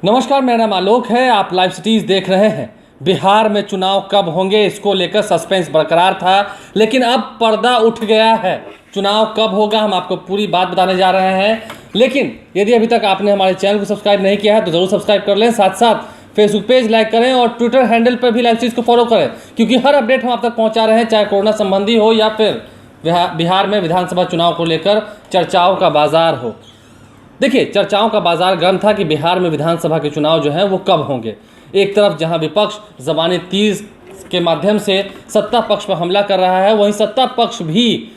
नमस्कार, मेरा नाम आलोक है। आप लाइव सिटीज़ देख रहे हैं। बिहार में चुनाव कब होंगे, इसको लेकर सस्पेंस बरकरार था, लेकिन अब पर्दा उठ गया है। चुनाव कब होगा, हम आपको पूरी बात बताने जा रहे हैं। लेकिन यदि अभी तक आपने हमारे चैनल को सब्सक्राइब नहीं किया है तो ज़रूर सब्सक्राइब कर लें। साथ साथ फेसबुक पेज लाइक करें और ट्विटर हैंडल पर भी लाइव सिटीज़ को फॉलो करें, क्योंकि हर अपडेट हम आप तक पहुँचा रहे हैं, चाहे कोरोना संबंधी हो या फिर बिहार में विधानसभा चुनाव को लेकर चर्चाओं का बाजार हो। देखिए, चर्चाओं का बाजार गर्म था कि बिहार में विधानसभा के चुनाव जो हैं वो कब होंगे। एक तरफ जहां विपक्ष ज़बानी तीर के माध्यम से सत्ता पक्ष पर हमला कर रहा है, वहीं सत्ता पक्ष भी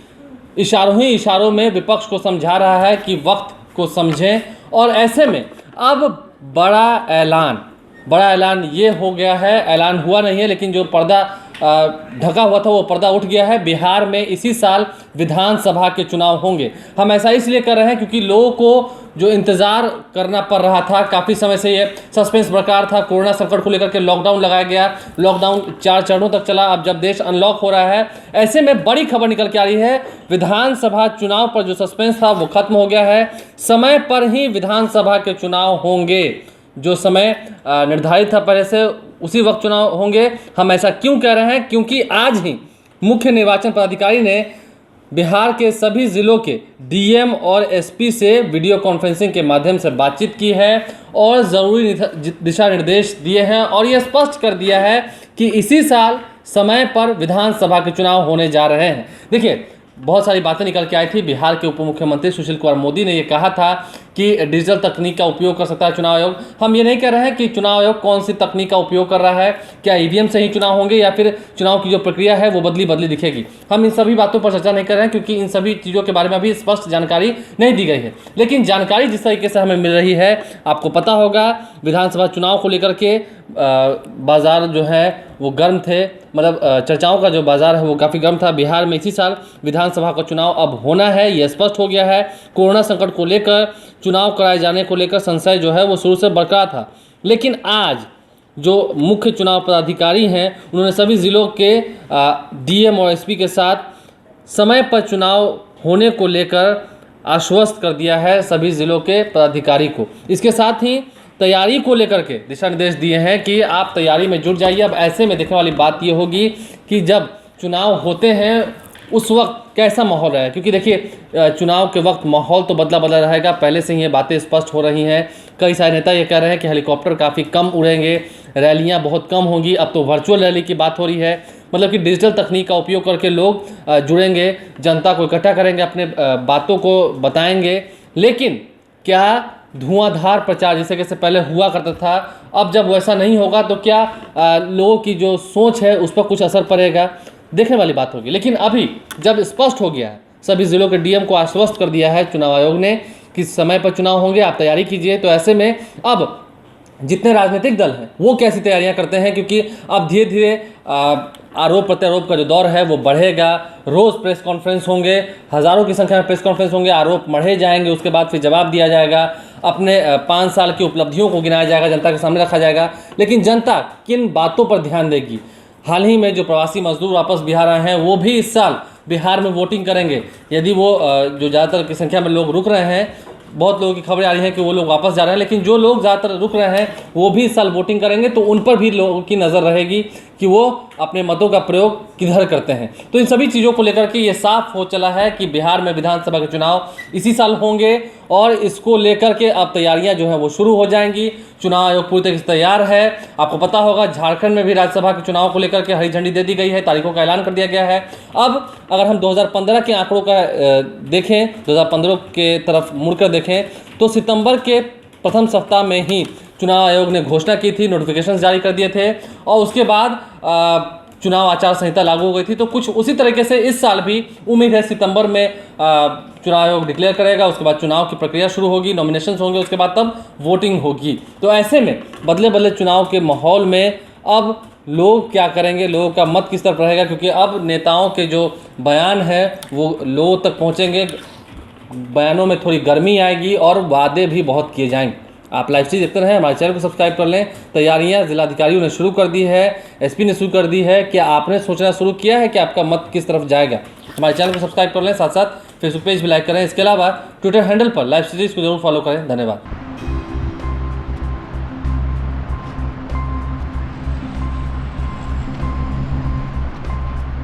इशारों ही इशारों में विपक्ष को समझा रहा है कि वक्त को समझें। और ऐसे में अब बड़ा ऐलान ये हो गया है, ऐलान हुआ नहीं है लेकिन जो पर्दा ढका हुआ था वो पर्दा उठ गया है। बिहार में इसी साल विधानसभा के चुनाव होंगे। हम ऐसा इसलिए कर रहे हैं क्योंकि लोगों को जो इंतज़ार करना पड़ रहा था, काफ़ी समय से ये सस्पेंस बरकरार था। कोरोना संकट को लेकर के लॉकडाउन लगाया गया, लॉकडाउन 4 चरणों तक चला। अब जब देश अनलॉक हो रहा है, ऐसे में बड़ी खबर निकल के आ रही है। विधानसभा चुनाव पर जो सस्पेंस था वो खत्म हो गया है। समय पर ही विधानसभा के चुनाव होंगे। जो समय निर्धारित था पहले से, उसी वक्त चुनाव होंगे। हम ऐसा क्यों कह रहे हैं? क्योंकि आज ही मुख्य निर्वाचन पदाधिकारी ने बिहार के सभी ज़िलों के डीएम और एसपी से वीडियो कॉन्फ्रेंसिंग के माध्यम से बातचीत की है और ज़रूरी दिशा निर्देश दिए हैं और ये स्पष्ट कर दिया है कि इसी साल समय पर विधानसभा के चुनाव होने जा रहे हैं। देखिए, बहुत सारी बातें निकल के आई थी। बिहार के उप मुख्यमंत्री सुशील कुमार मोदी ने ये कहा था कि डिजिटल तकनीक का उपयोग कर सकता है चुनाव आयोग। हम ये नहीं कह रहे हैं कि चुनाव आयोग कौन सी तकनीक का उपयोग कर रहा है, क्या ईवीएम से ही चुनाव होंगे या फिर चुनाव की जो प्रक्रिया है वो बदली दिखेगी। हम इन सभी बातों पर चर्चा नहीं कर रहे हैं क्योंकि इन सभी चीज़ों के बारे में अभी स्पष्ट जानकारी नहीं दी गई है। लेकिन जानकारी जिस तरीके से हमें मिल रही है, आपको पता होगा विधानसभा चुनाव को लेकर के बाजार जो है वो गर्म थे, मतलब चर्चाओं का जो बाजार है वो काफ़ी गर्म था। बिहार में इसी साल विधानसभा का चुनाव अब होना है, ये स्पष्ट हो गया है। कोरोना संकट को लेकर चुनाव कराए जाने को लेकर संशय जो है वो शुरू से बरकरार था, लेकिन आज जो मुख्य चुनाव पदाधिकारी हैं उन्होंने सभी ज़िलों के डीएम और एसपी के साथ समय पर चुनाव होने को लेकर आश्वस्त कर दिया है सभी ज़िलों के पदाधिकारी को। इसके साथ ही तैयारी को लेकर के दिशा निर्देश दिए हैं कि आप तैयारी में जुट जाइए। अब ऐसे में देखने वाली बात ये होगी कि जब चुनाव होते हैं उस वक्त कैसा माहौल रहेगा, क्योंकि देखिए चुनाव के वक्त माहौल तो बदला रहेगा। पहले से ही ये बातें स्पष्ट हो रही हैं। कई सारे नेता ये कह रहे हैं कि हेलीकॉप्टर काफ़ी कम उड़ेंगे, रैलियाँ बहुत कम होंगी। अब तो वर्चुअल रैली की बात हो रही है, मतलब कि डिजिटल तकनीक का उपयोग करके लोग जुड़ेंगे, जनता को इकट्ठा करेंगे, अपने बातों को बताएंगे। लेकिन क्या धुआंधार प्रचार जैसे कैसे पहले हुआ करता था, अब जब वैसा नहीं होगा तो क्या लोगों की जो सोच है उस पर कुछ असर पड़ेगा? देखने वाली बात होगी। लेकिन अभी जब स्पष्ट हो गया है, सभी ज़िलों के डीएम को आश्वस्त कर दिया है चुनाव आयोग ने कि समय पर चुनाव होंगे, आप तैयारी कीजिए। तो ऐसे में अब जितने राजनीतिक दल हैं वो कैसी तैयारियां करते हैं, क्योंकि अब धीरे धीरे आरोप प्रत्यारोप का जो दौर है वो बढ़ेगा। रोज़ प्रेस कॉन्फ्रेंस होंगे, हज़ारों की संख्या में प्रेस कॉन्फ्रेंस होंगे, आरोप मढ़े जाएंगे, उसके बाद फिर जवाब दिया जाएगा, अपने 5 साल की उपलब्धियों को गिनाया जाएगा, जनता के सामने रखा जाएगा। लेकिन जनता किन बातों पर ध्यान देगी? हाल ही में जो प्रवासी मजदूर वापस बिहार आए हैं वो भी इस साल बिहार में वोटिंग करेंगे। यदि वो जो ज़्यादातर की संख्या में लोग रुक रहे हैं, बहुत लोगों की खबरें आ रही हैं कि वो लोग वापस जा रहे हैं, लेकिन जो लोग ज़्यादातर रुक रहे हैं वो भी इस साल वोटिंग करेंगे, तो उन पर भी लोगों की नज़र रहेगी कि वो अपने मतों का प्रयोग किधर करते हैं। तो इन सभी चीज़ों को लेकर के ये साफ हो चला है कि बिहार में विधानसभा के चुनाव इसी साल होंगे और इसको लेकर के अब तैयारियां जो हैं वो शुरू हो जाएंगी। चुनाव आयोग पूरी तरह से तैयार है। आपको पता होगा झारखंड में भी राज्यसभा के चुनाव को लेकर के हरी झंडी दे दी गई है, तारीखों का ऐलान कर दिया गया है। अब अगर हम 2015 के आंकड़ों का देखें, 2015 के तरफ मुड़कर देखें तो सितंबर के प्रथम सप्ताह में ही चुनाव आयोग ने घोषणा की थी, नोटिफिकेशन जारी कर दिए थे और उसके बाद चुनाव आचार संहिता लागू हो गई थी। तो कुछ उसी तरीके से इस साल भी उम्मीद है सितंबर में चुनाव आयोग डिक्लेयर करेगा, उसके बाद चुनाव की प्रक्रिया शुरू होगी, नॉमिनेशंस होंगे, उसके बाद तब वोटिंग होगी। तो ऐसे में बदले चुनाव के माहौल में अब लोग क्या करेंगे, लोगों का मत किस तरफ रहेगा, क्योंकि अब नेताओं के जो बयान है वो लोगों तक पहुँचेंगे, बयानों में थोड़ी गर्मी आएगी और वादे भी बहुत किए जाएंगे। आप लाइव स्ट्रीम देखते रहें, हमारे चैनल को सब्सक्राइब कर लें। तैयारियां जिलाधिकारियों ने शुरू कर दी है, एसपी ने शुरू कर दी है। क्या आपने सोचना शुरू किया है कि आपका मत किस तरफ जाएगा? हमारे चैनल को सब्सक्राइब कर लें, साथ साथ फेसबुक पेज भी लाइक करें। इसके अलावा ट्विटर हैंडल पर लाइव सीरीज को जरूर फॉलो करें। धन्यवाद।